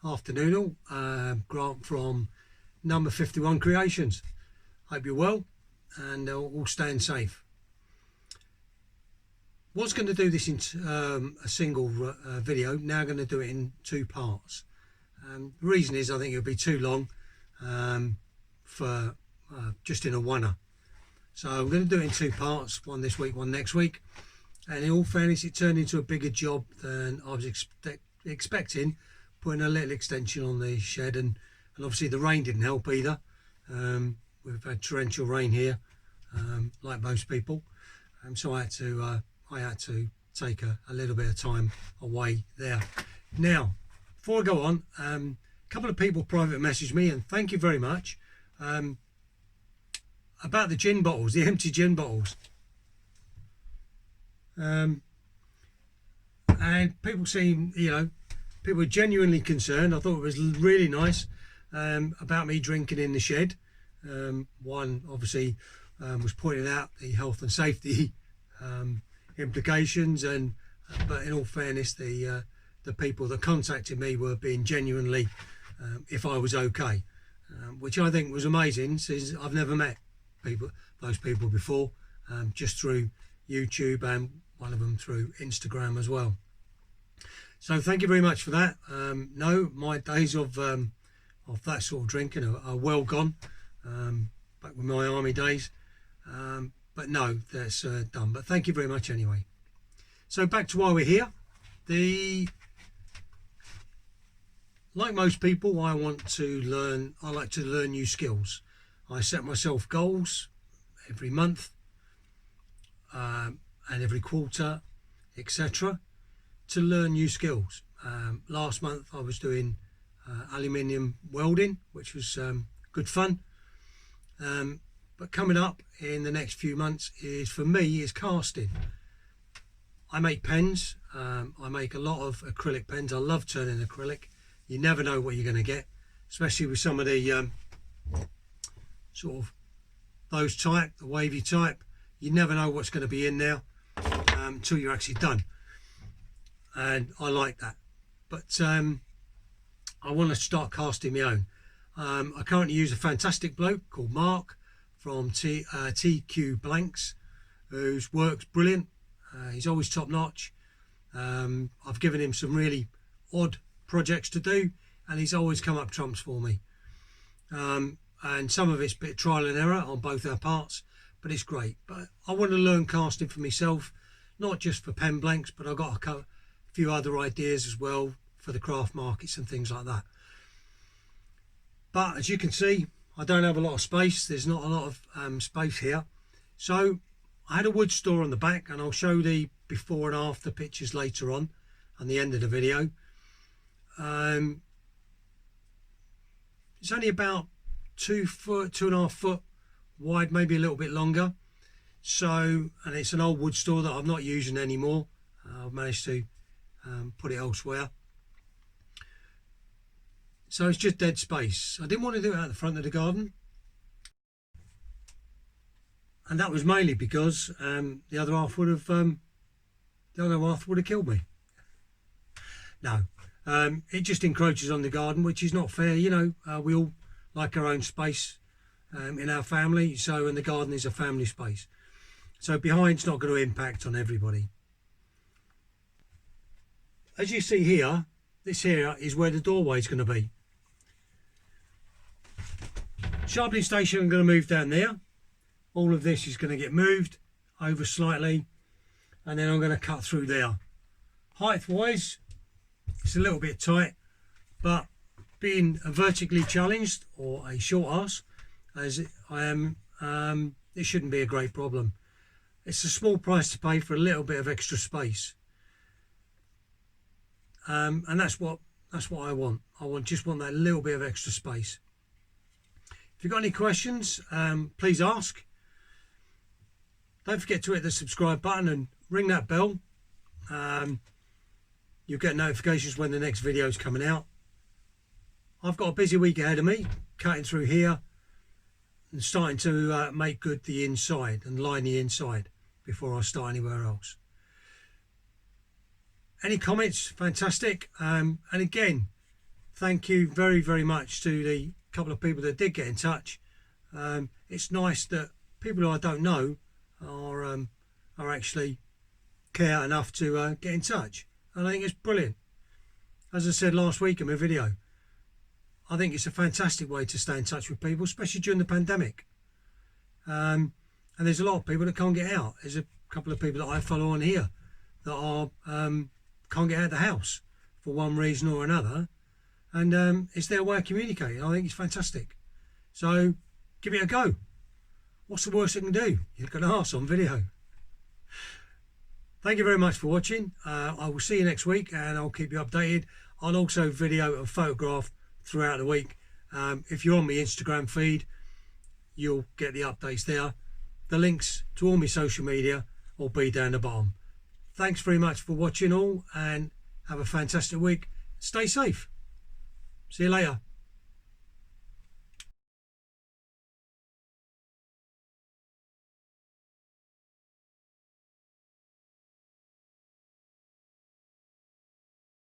Afternoon all. Grant from number 51 Creations. Hope you're well and all staying safe. Was going to do this in a single video. Now going to do it in two parts. The reason is I think it'll be too long for just in a one-er. So I'm going to do it in two parts, one this week, one next week. And in all fairness, it turned into a bigger job than I was expecting, putting a little extension on the shed, and obviously the rain didn't help either. We've had torrential rain here, like most people, so I had to take a little bit of time away there. Now, before I go on, a couple of people private messaged me, and thank you very much, about the gin bottles, the empty gin bottles. And people seem, people were genuinely concerned. I thought it was really nice about me drinking in the shed. One obviously was pointing out the health and safety implications, but in all fairness, the people that contacted me were being genuinely if I was okay, which I think was amazing, since I've never met those people before, just through YouTube, and one of them through Instagram as well. So thank you very much for that. No, my days of that sort of drinking are well gone, back with my army days, but no, that's done. But thank you very much anyway. So back to why we're here. Like most people, I like to learn new skills. I set myself goals every month and every quarter, etc., to learn new skills. Last month I was doing aluminium welding, which was good fun. But coming up in the next few months for me is casting. I make pens. I make a lot of acrylic pens. I love turning acrylic. You never know what you're going to get, especially with some of the sort of those type, the wavy type. You never know what's going to be in there until you're actually done, and I like that. But I want to start casting my own. I currently use a fantastic bloke called Mark from TQ Blanks, whose work's brilliant. He's always top notch. I've given him some really odd projects to do, and he's always come up trumps for me. And some of it's a bit trial and error on both our parts, but it's great. But I want to learn casting for myself, not just for pen blanks, but I've got a few other ideas as well for the craft markets and things like that. But as you can see, I don't have a lot of space. There's not a lot of space here. So I had a wood store on the back, and I'll show the before and after pictures later on the end of the video. It's only about 2.5 foot wide, maybe a little bit longer. So, and it's an old wood store that I'm not using anymore. I've managed to put it elsewhere. So it's just dead space. I didn't want to do it at the front of the garden, and that was mainly because the other half would have killed me. No, it just encroaches on the garden, which is not fair. We all like our own space in our family, and the garden is a family space. So behind's not going to impact on everybody. As you see here, this here is where the doorway is going to be. Sharpening station, I'm going to move down there. All of this is going to get moved over slightly, and then I'm going to cut through there. Height wise, it's a little bit tight, but being a vertically challenged or a short arse as I am, it shouldn't be a great problem. It's a small price to pay for a little bit of extra space, and that's what I want. Just want that little bit of extra space. If you've got any questions, please ask. Don't forget to hit the subscribe button and ring that bell. You'll get notifications when the next video is coming out. I've got a busy week ahead of me, cutting through here and starting to make good the inside and line the inside before I start anywhere else. Any comments? Fantastic. And again, thank you very, very much to the couple of people that did get in touch. It's nice that people who I don't know are actually care enough to get in touch. And I think it's brilliant. As I said last week in my video, I think it's a fantastic way to stay in touch with people, especially during the pandemic. And there's a lot of people that can't get out. There's a couple of people that I follow on here that are can't get out of the house for one reason or another, and it's their way of communicating. I think it's fantastic. So give it a go. What's the worst it can do? You've got an arse on video. Thank you very much for watching. I will see you next week, and I'll keep you updated. I'll also video and photograph throughout the week. If you're on my Instagram feed, you'll get the updates there. The links to all my social media will be down the bottom. Thanks very much for watching all, and have a fantastic week. Stay safe. See you later.